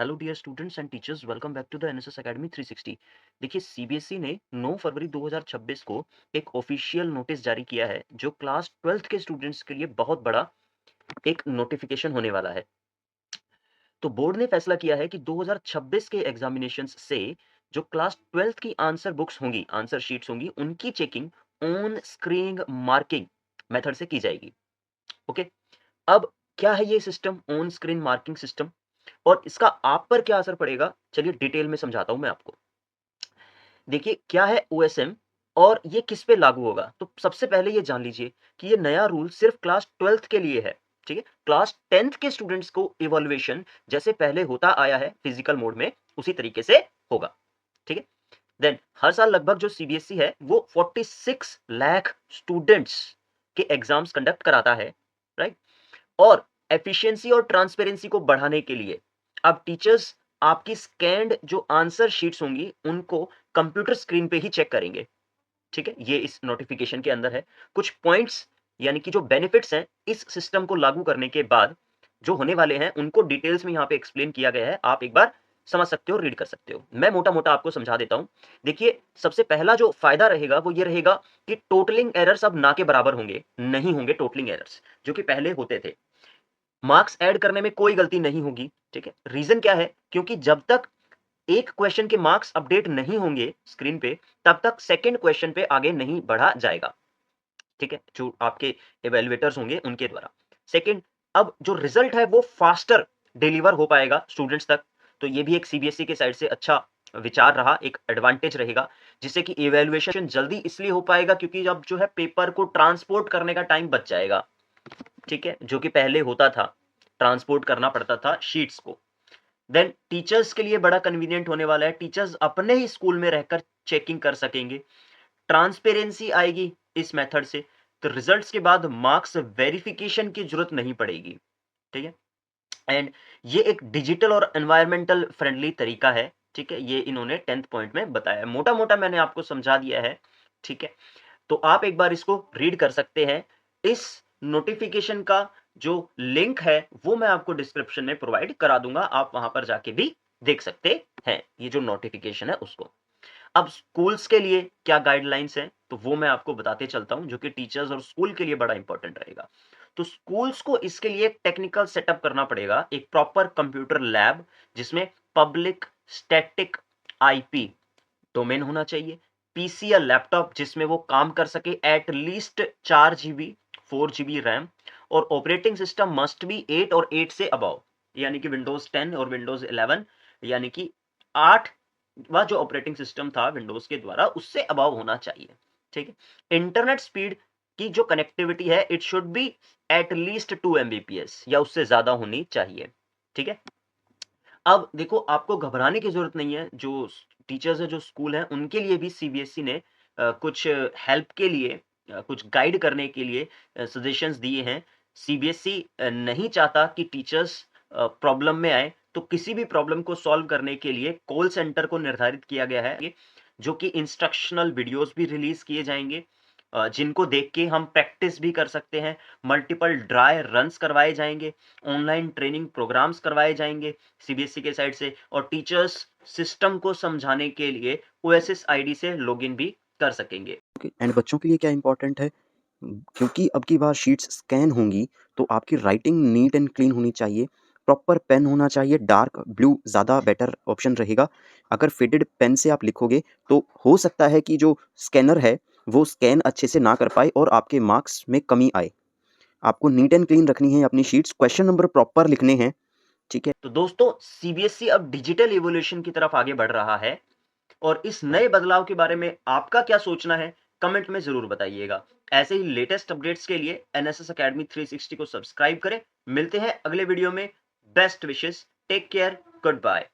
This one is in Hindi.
Hello dear students and teachers, welcome back to the NSS academy 360। देखिए, सीबीएसई ने 9 फरवरी 2026 को एक ऑफिशियल नोटिस जारी किया है जो क्लास 12th के स्टूडेंट्स के लिए बहुत बड़ा एक नोटिफिकेशन होने वाला है। तो बोर्ड ने फैसला किया है कि 2026 के एग्जामिनेशंस से जो क्लास 12th की आंसर बुक्स होंगी, आंसर शीट्स होंगी, उनकी checking on screen marking method से की जाएगी। ओके। अब क्या है ये system, on screen marking system, और इसका आप पर क्या असर पड़ेगा? चलिए डिटेल में समझाता हूं मैं आपको। देखिए, क्या है ओएसएम और ये किस पे लागू होगा। तो सबसे पहले ये जान लीजिए कि ये नया रूल सिर्फ क्लास 12th के लिए है। ठीक है, क्लास 10th के स्टूडेंट्स को इवैल्यूएशन जैसे पहले होता आया है फिजिकल मोड में, उसी तरीके से होगा। ठीक है। देन हर साल लगभग जो सीबीएसई है वो 46 लाख स्टूडेंट्स के एग्जाम्स कंडक्ट कराता है, राइट। और एफिशिएंसी और ट्रांसपेरेंसी को बढ़ाने के लिए अब टीचर्स आपकी स्कैन्ड जो आंसर शीट्स होंगी उनको कंप्यूटर स्क्रीन पे ही चेक करेंगे। ठीक है, ये इस नोटिफिकेशन के अंदर है। कुछ पॉइंट्स यानी कि जो बेनिफिट्स हैं इस सिस्टम को लागू करने के बाद जो होने वाले हैं उनको डिटेल्स में यहाँ पे एक्सप्लेन किया गया है। आप एक बार समझ सकते हो, रीड कर सकते हो। मैं मोटा मोटा आपको समझा देता हूं। देखिए, सबसे पहला जो फायदा रहेगा वो ये रहेगा कि टोटलिंग एरर्स अब ना के बराबर होंगे, नहीं होंगे टोटलिंग एरर्स जो कि पहले होते थे। मार्क्स ऐड करने में कोई गलती नहीं होगी। ठीक है, रीजन क्या है? क्योंकि जब तक एक क्वेश्चन के मार्क्स अपडेट नहीं होंगे स्क्रीन पे, तब तक सेकंड क्वेश्चन पे आगे नहीं बढ़ा जाएगा। ठीक है, जो आपके इवेल्युएटर्स होंगे उनके द्वारा। सेकंड, अब जो रिजल्ट है वो फास्टर डिलीवर हो पाएगा स्टूडेंट्स तक। तो ये भी एक सीबीएसई के साइड से अच्छा विचार रहा, एक एडवांटेज रहेगा, जिससे कि इवेल्युएशन जल्दी इसलिए हो पाएगा क्योंकि अब जो है पेपर को ट्रांसपोर्ट करने का टाइम बच जाएगा। ठीक है, जो कि पहले होता था, ट्रांसपोर्ट करना पड़ता था शीट्स को। देन टीचर्स के लिए बड़ा कन्वीनियंट होने वाला है, टीचर्स अपने ही स्कूल में रहकर चेकिंग कर सकेंगे। ट्रांसपेरेंसी आएगी इस मेथड से, तो रिजल्ट्स के बाद मार्क्स वेरिफिकेशन की जरूरत नहीं पड़ेगी। ठीक है, एंड ये एक डिजिटल और एनवायरमेंटल फ्रेंडली तरीका है। ठीक है, ये इन्होंने 10th पॉइंट में बताया। मोटा मोटा मैंने आपको समझा दिया है। ठीक है, तो आप एक बार इसको रीड कर सकते हैं। इस नोटिफिकेशन का जो लिंक है वो मैं आपको डिस्क्रिप्शन में प्रोवाइड करा दूंगा, आप वहां पर जाके भी देख सकते हैं ये जो नोटिफिकेशन है उसको। अब स्कूल्स के लिए क्या गाइडलाइंस हैं तो वो मैं आपको बताते चलता हूं, जो कि टीचर्स और स्कूल के लिए बड़ा इंपॉर्टेंट रहेगा। तो स्कूल्स को इसके लिए टेक्निकल सेटअप करना पड़ेगा, एक प्रॉपर कंप्यूटर लैब जिसमें पब्लिक स्टैटिक आईपी डोमेन होना चाहिए, पीसी या लैपटॉप जिसमें वो काम कर सके, at least 4 GB 4 GB RAM, और ऑपरेटिंग सिस्टम मस्ट बी 8 और 8 से अबव, यानी कि विंडोज 10 और विंडोज 11, यानी कि 8 वह जो ऑपरेटिंग सिस्टम था विंडोज के द्वारा उससे अबव होना चाहिए। ठीक है, इंटरनेट स्पीड की जो कनेक्टिविटी है it should be at least 2 Mbps या उससे ज्यादा होनी चाहिए। ठीक है, अब देखो, आपको घबराने की जरूरत नहीं है। जो टीचर्स है, जो स्कूल है, उनके लिए भी सीबीएसई ने कुछ हेल्प के लिए, कुछ गाइड करने के लिए सजेशंस दिए हैं। सीबीएसई नहीं चाहता कि टीचर्स प्रॉब्लम में आए, तो किसी भी प्रॉब्लम को सॉल्व करने के लिए कॉल सेंटर को निर्धारित किया गया है, जो कि इंस्ट्रक्शनल वीडियोस भी रिलीज किए जाएंगे, जिनको देख के हम प्रैक्टिस भी कर सकते हैं। मल्टीपल ड्राई रन्स करवाए जाएंगे, ऑनलाइन ट्रेनिंग प्रोग्राम्स करवाए जाएंगे सीबीएसई के साइड से, और टीचर्स सिस्टम को समझाने के लिए ओएसएस आईडी से लॉगिन भी कर सकेंगे। एंड बच्चों के लिए क्या इंपॉर्टेंट है, क्योंकि अब की बार शीट्स स्कैन होंगी तो आपकी राइटिंग नीट एंड क्लीन होनी चाहिए। प्रॉपर पेन होना चाहिए, डार्क ब्लू ज़्यादा बेटर ऑप्शन रहेगा। अगर फेडेड पेन से आप लिखोगे तो हो सकता है कि जो स्कैनर है वो स्कैन अच्छे से ना कर पाए और आपके मार्क्स में कमी आए। आपको नीट एंड क्लीन रखनी है अपनी शीट्स, क्वेश्चन नंबर प्रॉपर लिखने हैं। ठीक है। तो दोस्तों, सीबीएसई अब डिजिटल इवोल्यूशन की तरफ आगे बढ़ रहा है, और इस नए बदलाव के बारे में आपका क्या सोचना है कमेंट में जरूर बताइएगा। ऐसे ही लेटेस्ट अपडेट्स के लिए एनएसएस एकेडमी 360 को सब्सक्राइब करें। मिलते हैं अगले वीडियो में। Best wishes, take care, good bye.